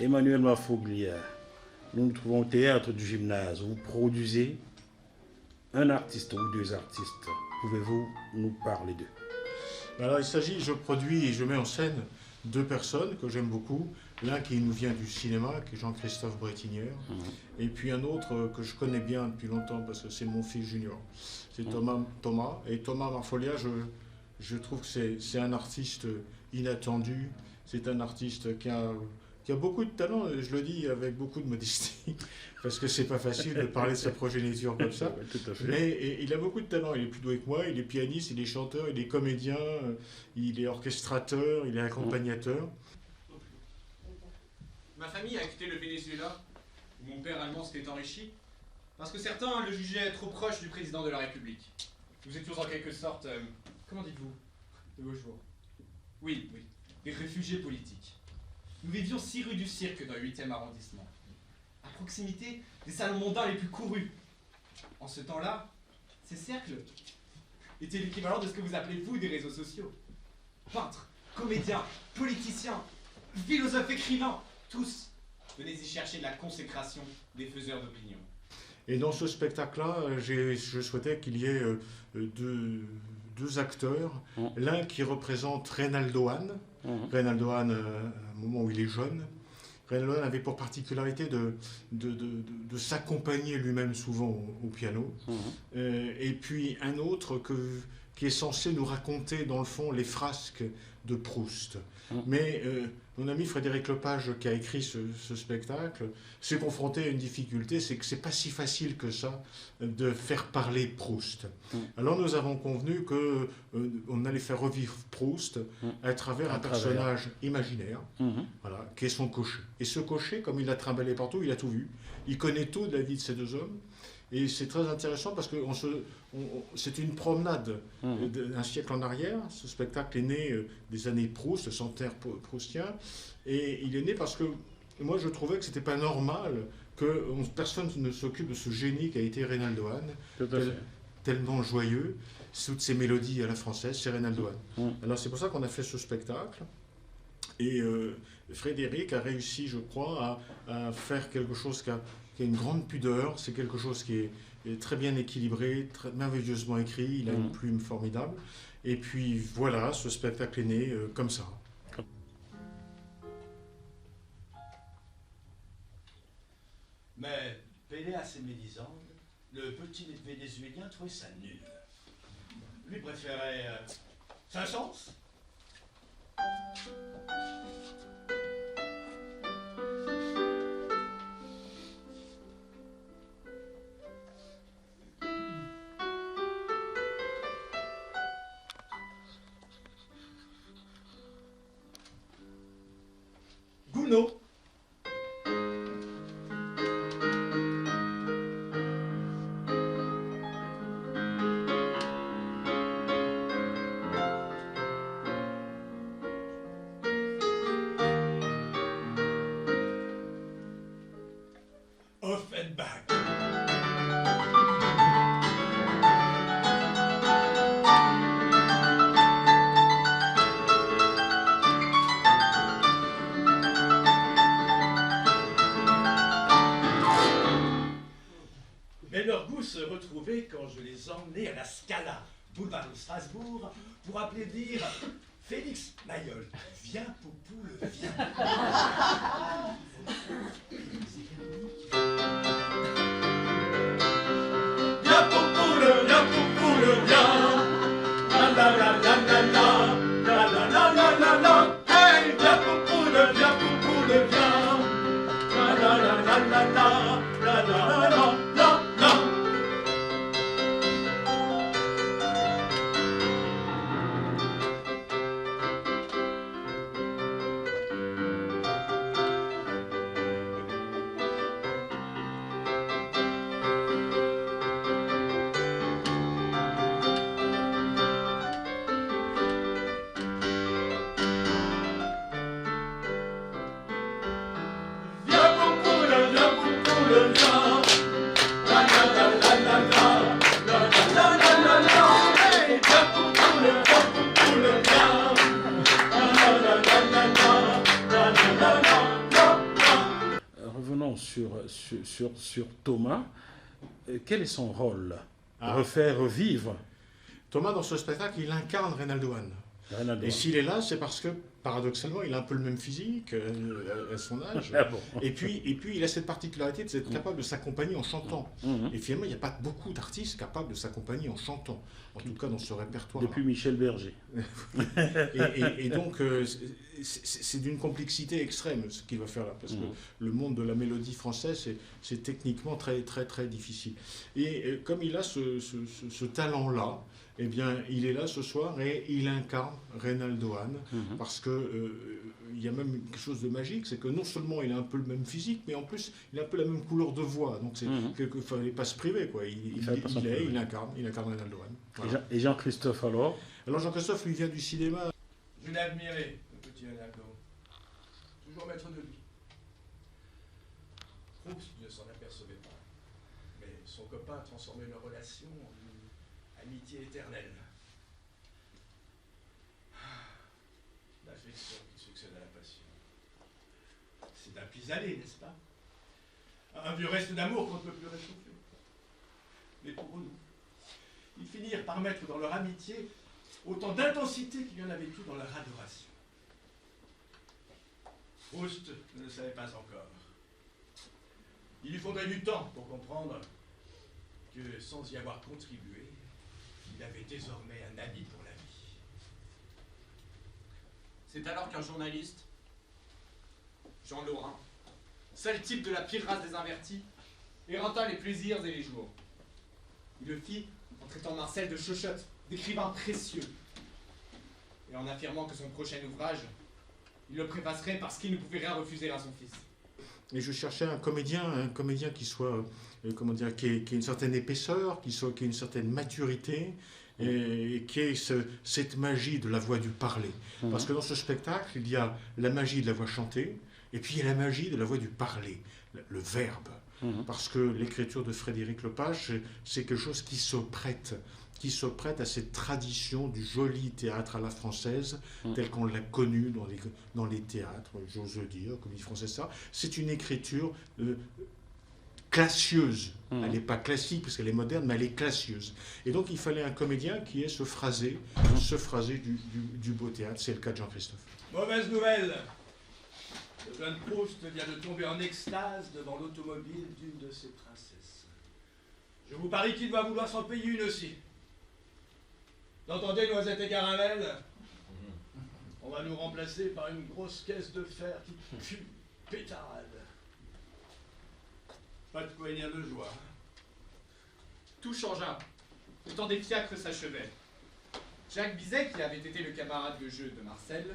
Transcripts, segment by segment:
Emmanuel Mafoglia, nous nous trouvons au théâtre du gymnase. Vous produisez un artiste ou deux artistes. Pouvez-vous nous parler d'eux? Alors il s'agit, je produis et je mets en scène deux personnes que j'aime beaucoup. L'un qui nous vient du cinéma, qui est Jean-Christophe Brétinière, et puis un autre que je connais bien depuis longtemps parce que c'est mon fils junior. C'est Thomas. Et Thomas Marfolia, je trouve que c'est un artiste inattendu. C'est un artiste qui a beaucoup de talent, et je le dis avec beaucoup de modestie, parce que c'est pas facile de parler de sa progéniture comme ça. Oui, tout à fait. Mais il a beaucoup de talent, il est plus doué que moi, il est pianiste, il est chanteur, il est comédien, il est orchestrateur, il est accompagnateur. Ma famille a quitté le Venezuela, où mon père allemand s'était enrichi, parce que certains le jugeaient trop proche du président de la République. Nous étions en quelque sorte, comment dites-vous, de vos jours? Oui, des réfugiés politiques. Nous vivions 6 rue du Cirque dans le 8e arrondissement, à proximité des salons mondains les plus courus. En ce temps-là, ces cercles étaient l'équivalent de ce que vous appelez vous des réseaux sociaux. Peintres, comédiens, politiciens, philosophes, écrivains, tous venaient y chercher de la consécration des faiseurs d'opinion. Et dans ce spectacle-là, je souhaitais qu'il y ait deux acteurs. L'un qui représente Reynaldo Hahn. Reynaldo Hahn, au moment où il est jeune. Reynaldo Hahn avait pour particularité de s'accompagner lui-même souvent au piano. Et puis un autre qui est censé nous raconter, dans le fond, les frasques de Proust. Mais mon ami Frédéric Lepage, qui a écrit ce spectacle, s'est confronté à une difficulté, c'est que c'est pas si facile que ça de faire parler Proust. Alors nous avons convenu qu'on allait faire revivre Proust à travers un personnage imaginaire, voilà, qui est son cocher. Et ce cocher, comme il l'a trimballé partout, il a tout vu. Il connaît tout de la vie de ces deux hommes. Et c'est très intéressant parce que c'est une promenade d'un siècle en arrière. Ce spectacle est né des années Proust, le centenaire proustien. Et il est né parce que moi je trouvais que c'était pas normal que personne ne s'occupe de ce génie qui a été Reynaldo Hahn, tellement joyeux, toutes ces mélodies à la française, c'est Reynaldo Hahn. Alors c'est pour ça qu'on a fait ce spectacle. Et Frédéric a réussi, je crois, à faire quelque chose qui a une grande pudeur. C'est quelque chose qui est très bien équilibré, très merveilleusement écrit. Il a une plume formidable. Et puis voilà, ce spectacle est né comme ça. Mais Péléas et Mélisande, le petit Vénézuélien trouvait ça nul. Lui préférait Saint-Saëns. Gounod. Offenbach. Mais leur goût se retrouvait quand je les emmenais à la Scala, boulevard de Strasbourg, pour applaudir Félix Mayol. Viens, Poupoule, viens. Viens, Poupoule, viens. La la la la la la, la la la la la la. Hey, viens, Poupoule, viens. La la la la la la, la la la la la. sur Thomas. Quel est son rôle? Ah. Refaire revivre Thomas, dans ce spectacle, il incarne Reynaldo Hahn. Reynaldo Et Hahn. s'il est là, c'est parce que, paradoxalement, il a un peu le même physique à son âge. Ah bon. Et puis, il a cette particularité d'être capable de s'accompagner en chantant. Mhm. Et finalement, il n'y a pas beaucoup d'artistes capables de s'accompagner en chantant. En tout cas, dans ce répertoire. Depuis Michel Berger. Et donc, c'est d'une complexité extrême ce qu'il va faire là, parce que le monde de la mélodie française, c'est techniquement très, très, très difficile. Et comme il a ce talent-là, eh bien, il est là ce soir et il incarne Reynaldo Hahn, parce que il y a même quelque chose de magique, c'est que non seulement il a un peu le même physique, mais en plus, il a un peu la même couleur de voix. Donc, il ne fallait pas se priver, quoi. Il incarne Reynaldo Hahn. Voilà. Et Jean-Christophe alors? Alors, Jean-Christophe, lui, vient du cinéma. Je l'ai admiré, le petit Reynaldo. Toujours maître de lui. Proust ne s'en apercevait pas. Mais son copain a transformé leur relation en une amitié éternelle. L'affection qui succède à la passion. C'est d'un pis-aller, n'est-ce pas? Un vieux reste d'amour qu'on ne peut plus réchauffer. Mais pour nous, ils finirent par mettre dans leur amitié autant d'intensité qu'il y en avait tout dans leur adoration. Proust ne le savait pas encore. Il lui faudrait du temps pour comprendre que, sans y avoir contribué, il avait désormais un ami pour la vie. C'est alors qu'un journaliste, Jean Laurin, seul type de la pire race des invertis, éreinta les plaisirs et les jours. Il le fit en traitant Marcel de chochotte, d'écrivain précieux, et en affirmant que son prochain ouvrage, il le préfacerait parce qu'il ne pouvait rien refuser à son fils. Et je cherchais un comédien qui soit, qui ait une certaine épaisseur, qui ait une certaine maturité, et qui ait cette magie de la voix du parler. Parce que dans ce spectacle, il y a la magie de la voix chantée, et puis il y a la magie de la voix du parler, le verbe. Parce que l'écriture de Frédéric Lepage, c'est quelque chose qui se prête à cette tradition du joli théâtre à la française, tel qu'on l'a connu dans les théâtres, j'ose dire, comédie française, ça. C'est une écriture classieuse. Elle n'est pas classique parce qu'elle est moderne, mais elle est classieuse. Et donc il fallait un comédien qui ait ce phrasé du beau théâtre. C'est le cas de Jean-Christophe. Mauvaise nouvelle! Le jeune Proust vient de tomber en extase devant l'automobile d'une de ses princesses. Je vous parie qu'il va vouloir s'en payer une aussi. Vous entendez, Noisette et Caramel? On va nous remplacer par une grosse caisse de fer qui pue pétarade. Pas de quoi dire de joie. Tout changea. Le temps des fiacres s'achevait. Jacques Bizet, qui avait été le camarade de jeu de Marcel,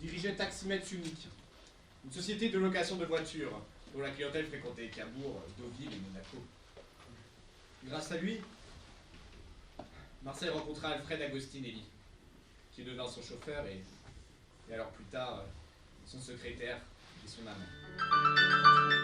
dirigeait Taximètres Unique, une société de location de voitures dont la clientèle fréquentait Cabourg, Deauville et Monaco. Grâce à lui, Marcel rencontra Alfred Agostinelli, qui devint son chauffeur et alors plus tard son secrétaire et son amant.